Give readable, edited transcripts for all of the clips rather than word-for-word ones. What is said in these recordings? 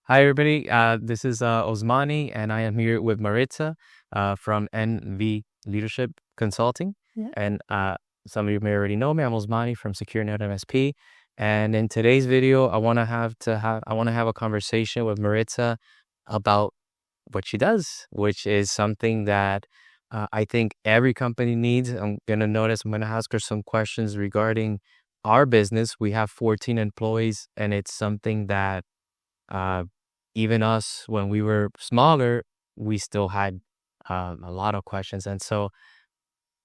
Hi, everybody. This is Osmany, and I am here with Maritza from NV Leadership Consulting. Yeah. And some of you may already know me. I'm Osmany from SecureNet MSP. And in today's video, I want to have a conversation with Maritza about what she does, which is something that I think every company needs. I'm gonna ask her some questions regarding our business. We have 14 employees, and it's something that uh, even us, when we were smaller, we still had a lot of questions. And so,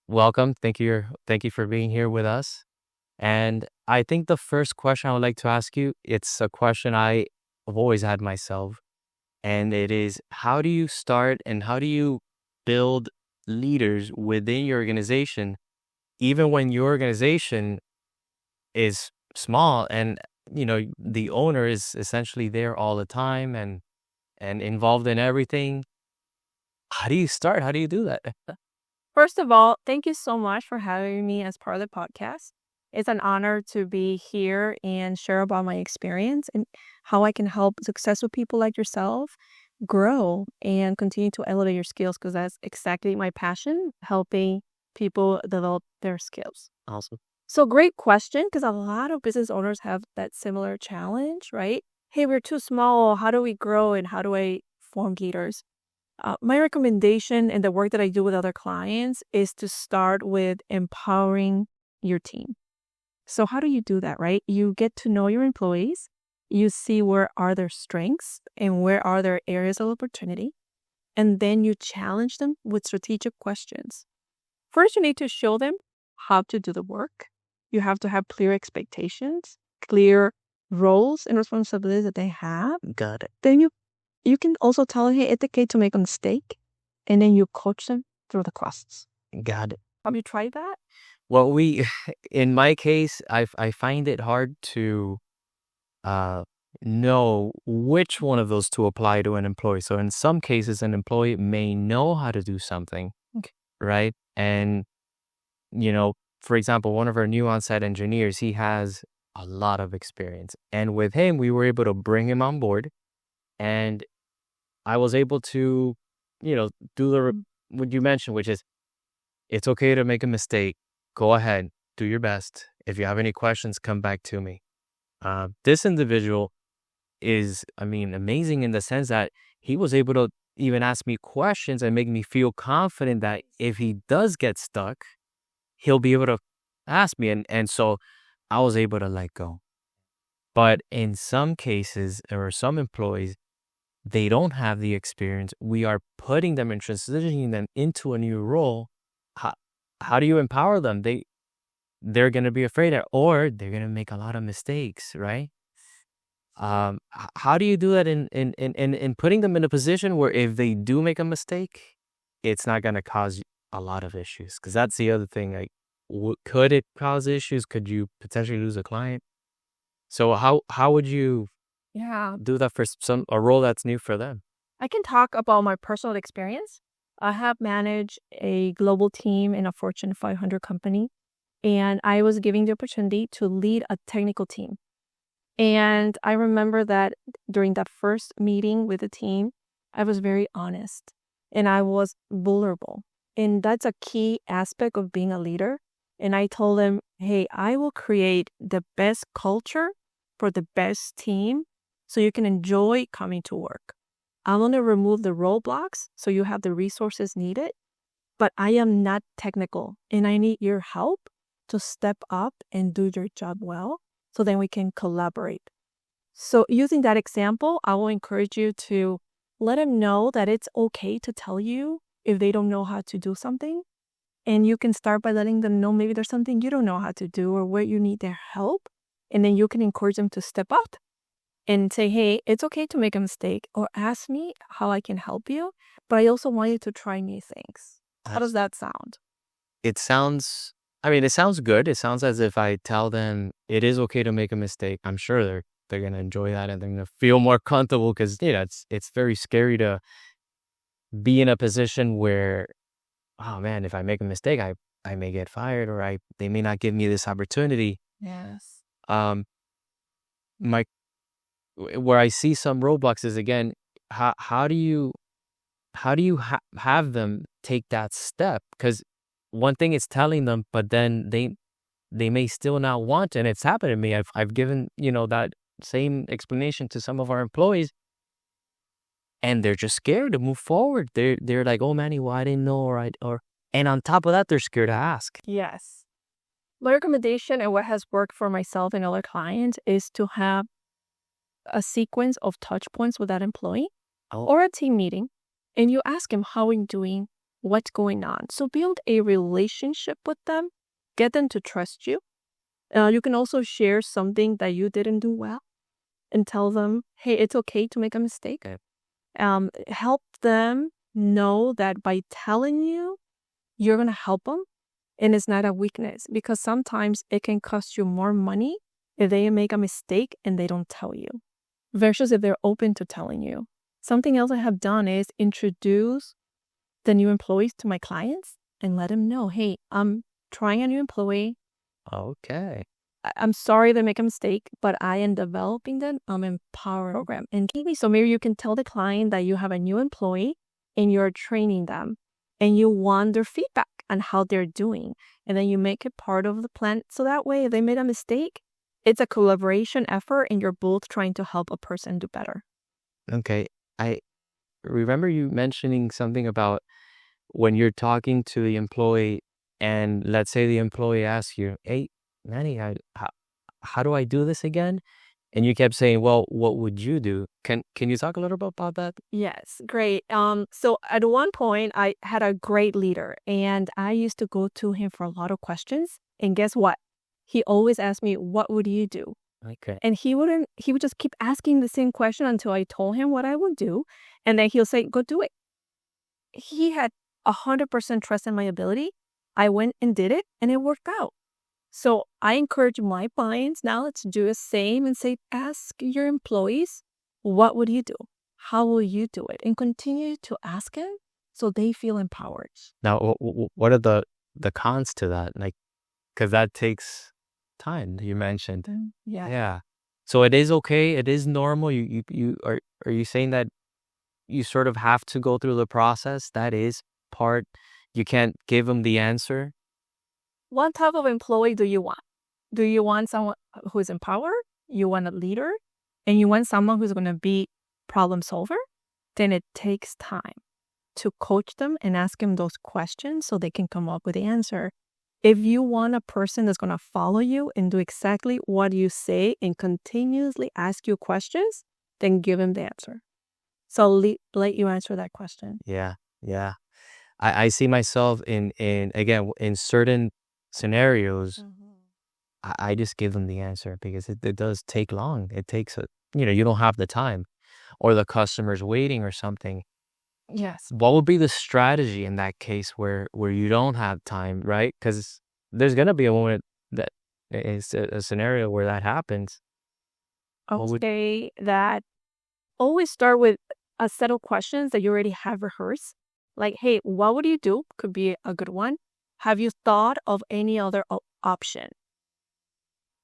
welcome. Thank you for being here with us. And I think the first question I would like to ask you, it's a question I've always had myself, and it is, how do you start and how do you build leaders within your organization, even when your organization is small and the owner is essentially there all the time and involved in everything. How do you start? How do you do that? First of all, thank you so much for having me as part of the podcast. It's an honor to be here and share about my experience and how I can help successful people like yourself grow and continue to elevate your skills because that's exactly my passion, helping people develop their skills. Awesome. So great question, because a lot of business owners have that similar challenge, right? Hey, we're too small. How do we grow and how do I form leaders? My recommendation and the work that I do with other clients is to start with empowering your team. So how do you do that, right? You get to know your employees. You see where are their strengths and where are their areas of opportunity. And then you challenge them with strategic questions. First, you need to show them how to do the work. You have to have clear expectations, clear roles and responsibilities that they have. Got it. Then you can also tell them, hey, it's okay to make a mistake, and then you coach them through the process. Got it. Have you tried that? Well, in my case, I find it hard to uh, know which one of those to apply to an employee. So in some cases, an employee may know how to do something, Okay. right? And, for example, one of our new on-site engineers, he has a lot of experience. And with him, we were able to bring him on board. And I was able to, do what you mentioned, which is it's okay to make a mistake. Go ahead, do your best. If you have any questions, come back to me. This individual is, amazing in the sense that he was able to even ask me questions and make me feel confident that if he does get stuck, he'll be able to ask me. And so I was able to let go. But in some cases, there are some employees, they don't have the experience. We are putting them and transitioning them into a new role. How, how do you empower them? They're going to be afraid or they're going to make a lot of mistakes, right? How do you do that in putting them in a position where if they do make a mistake, it's not going to cause a lot of issues? Because that's the other thing. Like, could it cause issues? Could you potentially lose a client? So how would you Yeah. do that for a role that's new for them? I can talk about my personal experience. I have managed a global team in a Fortune 500 company, and I was given the opportunity to lead a technical team. And I remember that during that first meeting with the team, I was very honest and I was vulnerable. And that's a key aspect of being a leader. And I told them, hey, I will create the best culture for the best team so you can enjoy coming to work. I'm going to remove the roadblocks so you have the resources needed, but I am not technical and I need your help to step up and do your job well so then we can collaborate. So using that example, I will encourage you to let them know that it's okay to tell you if they don't know how to do something. And you can start by letting them know maybe there's something you don't know how to do or where you need their help. And then you can encourage them to step up and say, hey, it's okay to make a mistake or ask me how I can help you. But I also want you to try new things. How does that sound? It sounds good. It sounds as if I tell them it is okay to make a mistake. I'm sure they're gonna enjoy that and they're gonna feel more comfortable because it's very scary to be in a position where, oh man, if I make a mistake, I may get fired or they may not give me this opportunity. Yes. Um, my where I see some roadblocks is, again, how do you have them take that step? Because one thing is telling them, but then they may still not want to. And it's happened to me. I've given, that same explanation to some of our employees, and they're just scared to move forward. They're like, "Oh, Manny, well, I didn't know," and on top of that, they're scared to ask. Yes. My recommendation and what has worked for myself and other clients is to have a sequence of touch points with that employee or a team meeting, and you ask him how he's doing, what's going on. So build a relationship with them, get them to trust you. You can also share something that you didn't do well and tell them, hey, it's okay to make a mistake. Help them know that by telling you, you're going to help them, and it's not a weakness, because sometimes it can cost you more money if they make a mistake and they don't tell you, versus if they're open to telling you. Something else I have done is introduce the new employees to my clients and let them know, hey, I'm trying a new employee. Okay. I'm sorry they make a mistake, but I am developing them. I'm empowering program. And so maybe you can tell the client that you have a new employee and you're training them and you want their feedback on how they're doing. And then you make it part of the plan. So that way, if they made a mistake, it's a collaboration effort and you're both trying to help a person do better. Okay. I remember you mentioning something about when you're talking to the employee, and let's say the employee asks you, "Hey, Manny, how do I do this again?" And you kept saying, "Well, what would you do?" Can you talk a little bit about that? Yes, great. So at one point, I had a great leader, and I used to go to him for a lot of questions. And guess what? He always asked me, "What would you do?" Okay. And he would just keep asking the same question until I told him what I would do. And then he'll say, "Go do it." He had 100% trust in my ability. I went and did it, and it worked out. So I encourage my clients now to do the same and say, ask your employees, what would you do? How will you do it? And continue to ask them so they feel empowered. Now, what are the cons to that? Like, because that takes time, you mentioned. Yeah. Yeah. So it is okay. It is normal. You are you saying that you sort of have to go through the process? That is part. You can't give them the answer. What type of employee do you want? Do you want someone who is empowered? You want a leader? And you want someone who's going to be problem solver? Then it takes time to coach them and ask them those questions so they can come up with the answer. If you want a person that's going to follow you and do exactly what you say and continuously ask you questions, then give them the answer. So let you answer that question. Yeah. Yeah. I see myself in again, in certain scenarios, I just give them the answer because it does take long. It takes you don't have the time, or the customer's waiting or something. Yes. What would be the strategy in that case where you don't have time, right? Because there's gonna be a moment that is a scenario where that happens. I would say that always start with a set of questions that you already have rehearsed. Like, hey, what would you do? Could be a good one. Have you thought of any other option?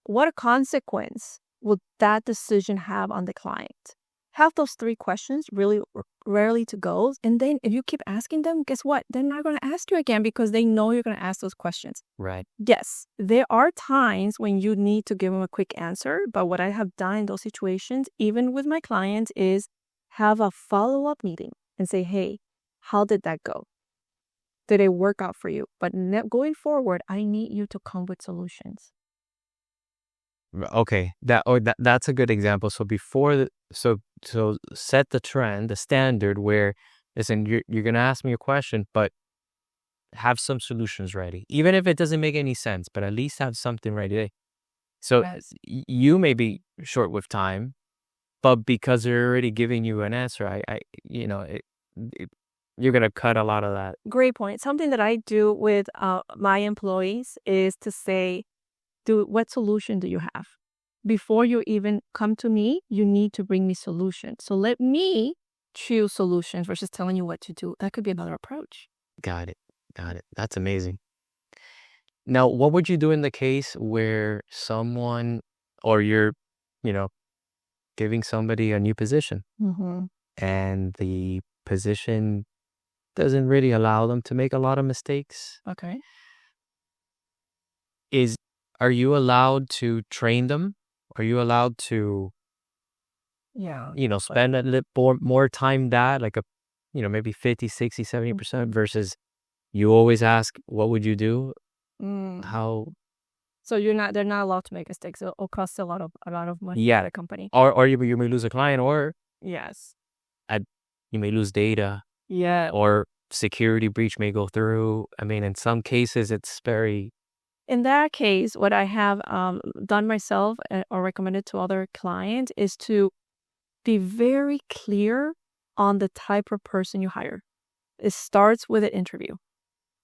What consequence would that decision have on the client? Have those 3 questions really rarely to go. And then if you keep asking them, guess what? They're not going to ask you again because they know you're going to ask those questions. Right. Yes, there are times when you need to give them a quick answer. But what I have done in those situations, even with my clients, is have a follow-up meeting and say, hey, how did that go? Did it work out for you? But going forward, I need you to come with solutions. Okay, that's a good example. So before so set the trend, the standard where, listen, you're gonna ask me a question, but have some solutions ready, even if it doesn't make any sense, but at least have something ready. So Yes. you may be short with time, but because they're already giving you an answer, you're gonna cut a lot of that. Great point. Something that I do with my employees is to say, what solution do you have? Before you even come to me, you need to bring me solutions. So let me choose solutions versus telling you what to do. That could be another approach. Got it. That's amazing. Now, what would you do in the case where someone, or you're, you know, giving somebody a new position, Mm-hmm. and the position doesn't really allow them to make a lot of mistakes. Okay. Are you allowed to train them? Are you allowed to, Yeah. spend a little more time that, like maybe 50, 60, 70% versus you always ask, what would you do? How? So they're not allowed to make mistakes. It'll cost a lot of money Yeah. to the company. Or you may lose a client, or Yes. you may lose data, Yeah. or security breach may go through. I mean, in some cases, it's very. In that case, what I have done myself or recommended to other clients is to be very clear on the type of person you hire. It starts with an interview,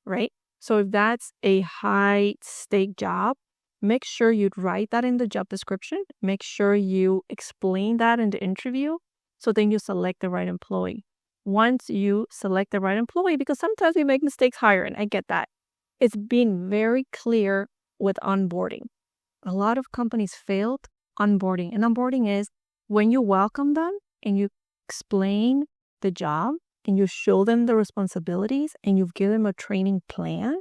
right? So if that's a high stake job, make sure you write that in the job description. Make sure you explain that in the interview, so then you select the right employee. Once you select the right employee, because sometimes we make mistakes hiring, I get that. It's being very clear with onboarding. A lot of companies failed onboarding. And onboarding is when you welcome them and you explain the job and you show them the responsibilities and you give them a training plan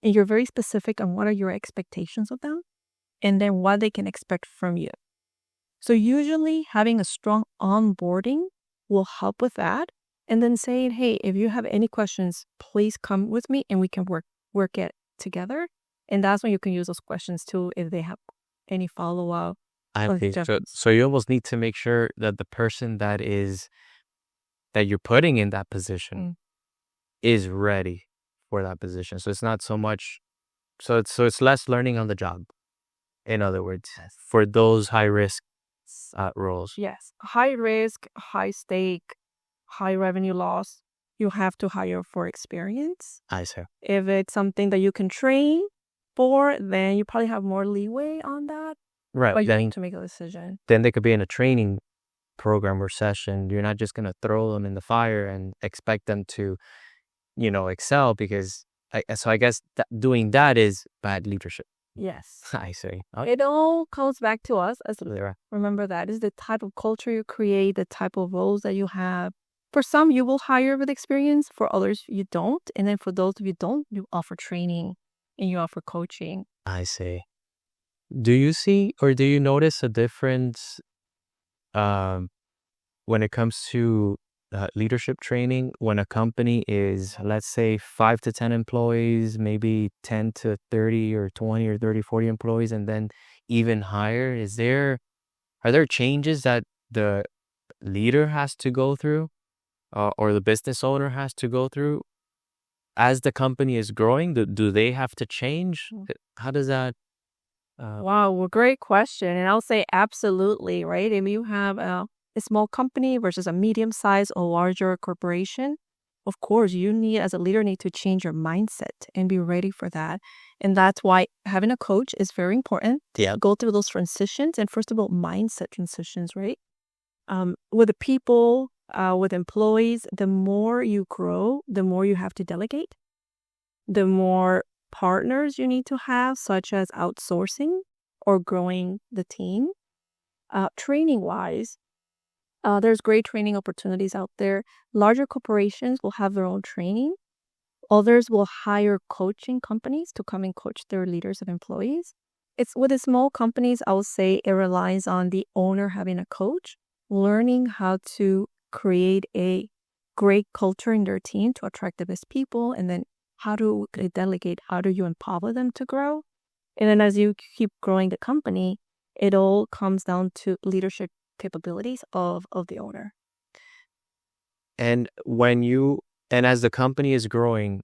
and you're very specific on what are your expectations of them and then what they can expect from you. So usually having a strong onboarding will help with that. And then saying, hey, if you have any questions, please come with me and we can work it together. And that's when you can use those questions too if they have any follow-up. So you almost need to make sure that the person that you're putting in that position is ready for that position. So it's not so much. So it's less learning on the job. In other words, for those high risk roles. Yes, high risk, high stake, high revenue loss. You have to hire for experience. I see. If it's something that you can train for, then you probably have more leeway on that. Right. But you need to make a decision. Then they could be in a training program or session. You're not just going to throw them in the fire and expect them to, excel, because I guess doing that is bad leadership. Yes. I see. It all comes back to us as leaders. Remember that is the type of culture you create, the type of roles that you have. For some, you will hire with experience. For others, you don't. And then for those of you don't, you offer training and you offer coaching. I see. Do you see or do you notice a difference when it comes to leadership training when a company is, let's say, 5 to 10 employees, maybe 10 to 30 or 20 or 30, 40 employees, and then even higher? Are there changes that the leader has to go through or the business owner has to go through as the company is growing? Do they have to change? How does that? Wow, well, great question. And I'll say absolutely, right? If you have a small company versus a medium-sized or larger corporation, of course, you as a leader, need to change your mindset and be ready for that. And that's why having a coach is very important. Yeah. Go through those transitions. And first of all, mindset transitions, right? With the people, with employees, the more you grow, the more you have to delegate. The more partners you need to have, such as outsourcing or growing the team. Training-wise, there's great training opportunities out there. Larger corporations will have their own training. Others will hire coaching companies to come and coach their leaders and employees. It's with the small companies, I would say it relies on the owner having a coach, learning how to create a great culture in their team to attract the best people, and then how do you delegate? How do you empower them to grow? And then as you keep growing the company, it all comes down to leadership capabilities of the owner. And as the company is growing,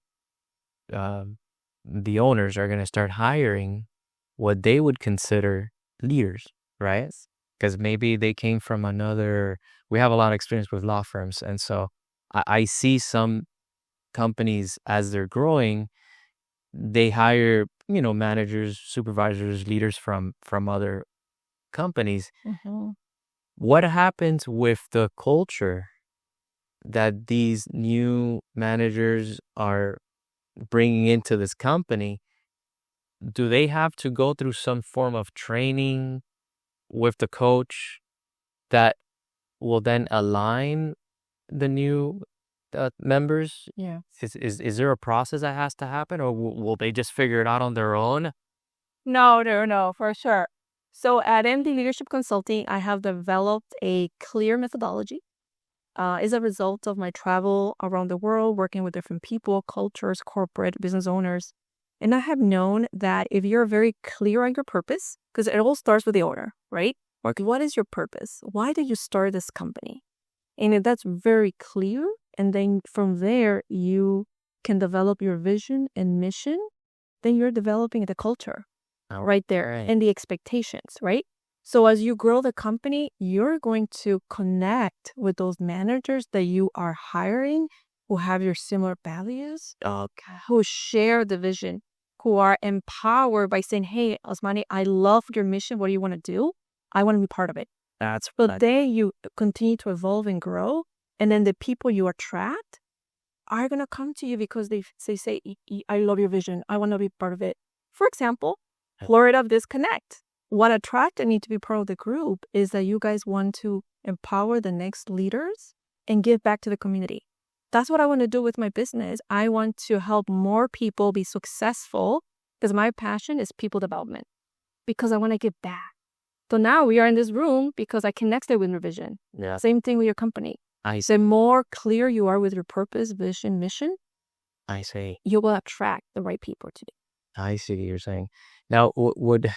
the owners are going to start hiring what they would consider leaders, right? Because maybe they came from we have a lot of experience with law firms. And so I see some companies, as they're growing, they hire, managers, supervisors, leaders from other companies. Mm-hmm. What happens with the culture that these new managers are bringing into this company? Do they have to go through some form of training with the coach that will then align the new members? Yeah. Is there a process that has to happen, or will they just figure it out on their own? No, for sure. So at MD Leadership Consulting, I have developed a clear methodology. Is a result of my travel around the world, working with different people, cultures, corporate business owners. And I have known that if you're very clear on your purpose, because it all starts with the owner, right? Like, what is your purpose? Why did you start this company? And if that's very clear, and then from there, you can develop your vision and mission, then you're developing the culture right there and the expectations, right? So as you grow the company, you're going to connect with those managers that you are hiring who have your similar values, who share the vision, who are empowered by saying, hey, Osmany, I love your mission. What do you want to do? I want to be part of it. But then you continue to evolve and grow. And then the people you attract are going to come to you because they say, I love your vision. I want to be part of it. For example, Florida Disconnect. What attracted me to be part of the group is that you guys want to empower the next leaders and give back to the community. That's what I want to do with my business. I want to help more people be successful because my passion is people development, because I want to give back. So now we are in this room because I connected with your vision. Yeah. Same thing with your company. The more clear you are with your purpose, vision, mission, I see. You will attract the right people to you. I see what you're saying. Now, would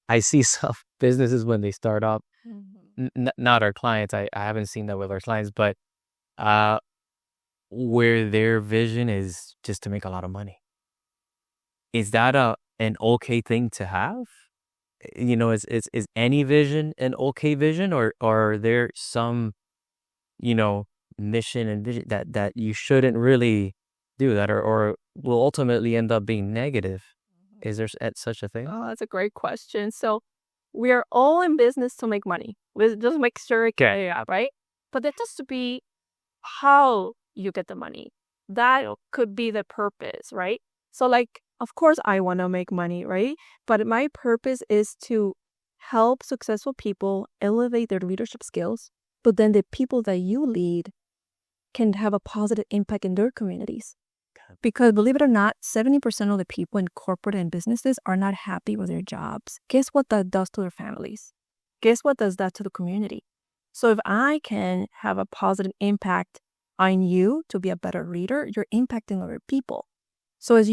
I see some businesses when they start up, not our clients, I haven't seen that with our clients, but where their vision is just to make a lot of money. Is that an okay thing to have? You know, is any vision an okay vision, or are there some, mission and vision that you shouldn't really do that, or will ultimately end up being negative? Is there such a thing? Oh, that's a great question. So we are all in business to make money. We just make sure it Okay. right? But it has to be how you get the money. That could be the purpose, right? So like, of course, I want to make money, right? But my purpose is to help successful people elevate their leadership skills. But then the people that you lead can have a positive impact in their communities. Because believe it or not, 70% of the people in corporate and businesses are not happy with their jobs. Guess what that does to their families? Guess what does that to the community? So if I can have a positive impact on you to be a better leader, you're impacting other people. So as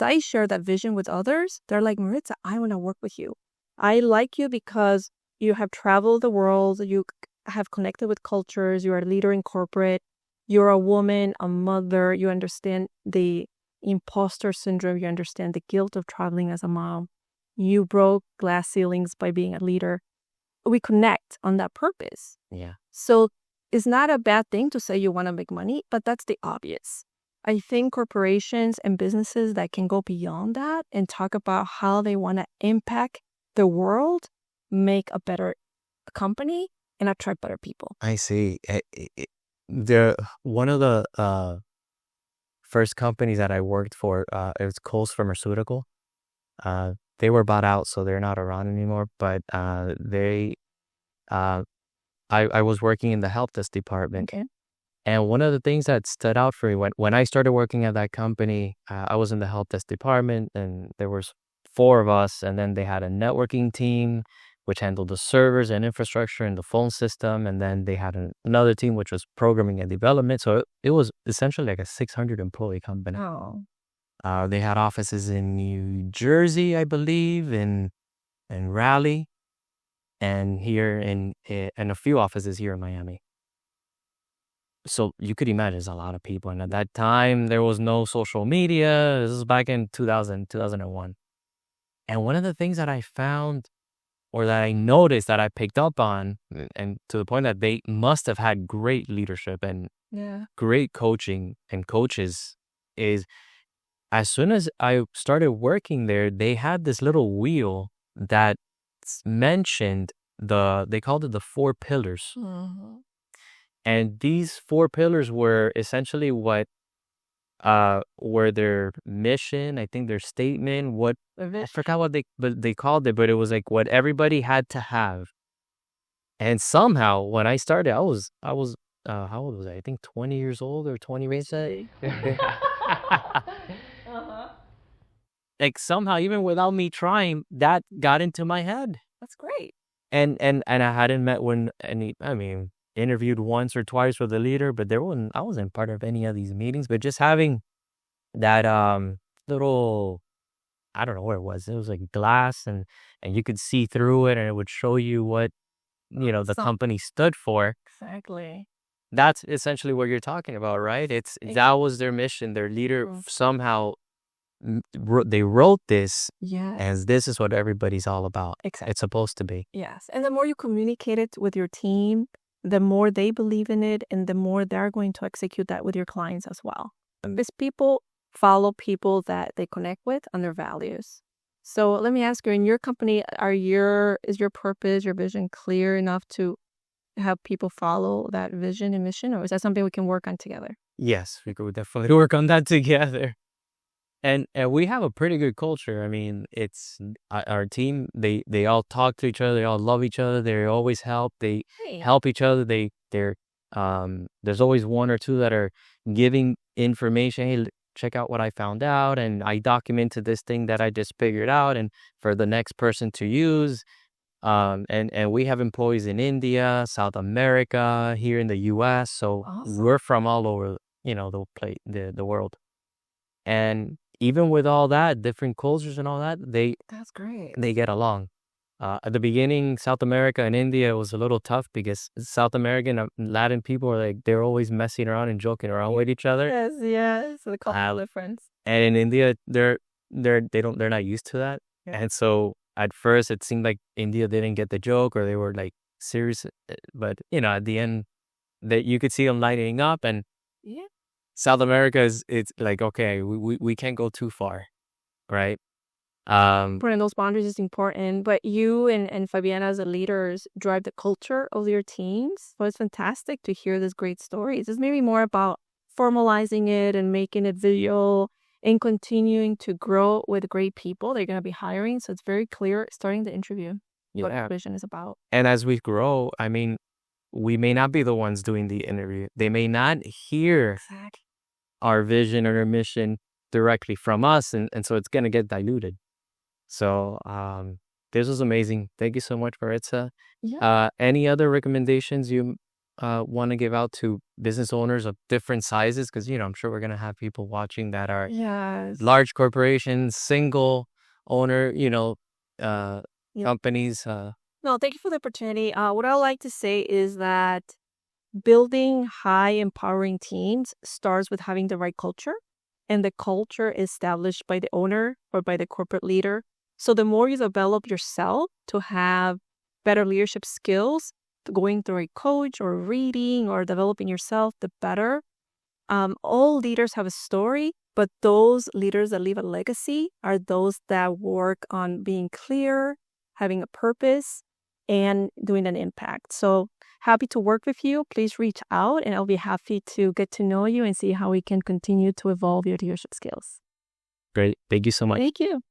I share that vision with others, they're like, Maritza, I want to work with you. I like you because you have traveled the world, you have connected with cultures, you are a leader in corporate, you're a woman, a mother, you understand the imposter syndrome, you understand the guilt of traveling as a mom. You broke glass ceilings by being a leader. We connect on that purpose. Yeah. So it's not a bad thing to say you want to make money, but that's the obvious. I think corporations and businesses that can go beyond that and talk about how they want to impact the world, make a better company, and attract better people. I see. One of the first companies that I worked for, it was Coles Pharmaceutical. They were bought out, so they're not around anymore. But I was working in the help desk department. Okay. And one of the things that stood out for me when I started working at that company, I was in the help desk department, and there was 4 of us, and then they had a networking team which handled the servers and infrastructure and the phone system, and then they had another team which was programming and development. So it was essentially like a 600 employee company. Oh. They had offices in New Jersey, I believe, in Raleigh, and here and a few offices here in Miami. So you could imagine there's a lot of people. And at that time, there was no social media. This was back in 2001. And one of the things that I found, or that I noticed, that I picked up on, and to the point that they must have had great leadership and great coaching and coaches, is as soon as I started working there, they had this little wheel that mentioned they called it the 4 pillars. Mm-hmm. And these 4 pillars were essentially what were their mission, I think their statement, I forgot what they called it, but it was like what everybody had to have And somehow when I started, I was how old was I? I think 20 years old or 20 years old. Like somehow, even without me trying, that got into my head. That's great. And I hadn't met interviewed once or twice with the leader, but I wasn't part of any of these meetings. But just having that little, I don't know where it was. It was like glass, and you could see through it, and it would show you what the company stood for. Exactly. That's essentially what you're talking about, right? That was their mission. Their leader somehow they wrote this as this is what everybody's all about. Exactly. It's supposed to be. Yes. And the more you communicate it with your team, the more they believe in it, and the more they're going to execute that with your clients as well. Because people follow people that they connect with and their values. So let me ask you, in your company, is your purpose, your vision clear enough to have people follow that vision and mission, or is that something we can work on together? Yes, we could definitely work on that together. And we have a pretty good culture. I mean, it's our team. They all talk to each other. They all love each other. They always help. They help each other. There's always one or two that are giving information. Hey, check out what I found out, and I documented this thing that I just figured out, and for the next person to use. And we have employees in India, South America, here in the U.S. So we're from all over, the world. And even with all that, different cultures and all that, that's great. They get along. At the beginning, South America and India was a little tough because South American and Latin people are they're always messing around and joking around with each other. Yes. The cultural difference. And in India, they're not used to that. Yeah. And so at first, it seemed like India didn't get the joke, or they were serious. But at the end, that you could see them lighting up, and South America it's like, okay, we can't go too far, right? Putting those boundaries is important, but you and Fabiana as the leaders drive the culture of your teams. So it's fantastic to hear these great stories. It's maybe more about formalizing it and making it visual and continuing to grow with great people they're going to be hiring. So it's very clear starting the interview what the vision is about. And as we grow, I mean, we may not be the ones doing the interview. They may not hear our vision or our mission directly from us, and so it's going to get diluted. So this was amazing. Thank you so much, Maritza. Any other recommendations you want to give out to business owners of different sizes? Because I'm sure we're going to have people watching that are large corporations, single owner, companies. No, thank you for the opportunity. What I like to say is that building high empowering teams starts with having the right culture, and the culture is established by the owner or by the corporate leader. So the more you develop yourself to have better leadership skills, going through a coach or reading or developing yourself, the better. All leaders have a story, but those leaders that leave a legacy are those that work on being clear, having a purpose, and doing an impact. So happy to work with you. Please reach out, and I'll be happy to get to know you and see how we can continue to evolve your leadership skills. Great. Thank you so much. Thank you.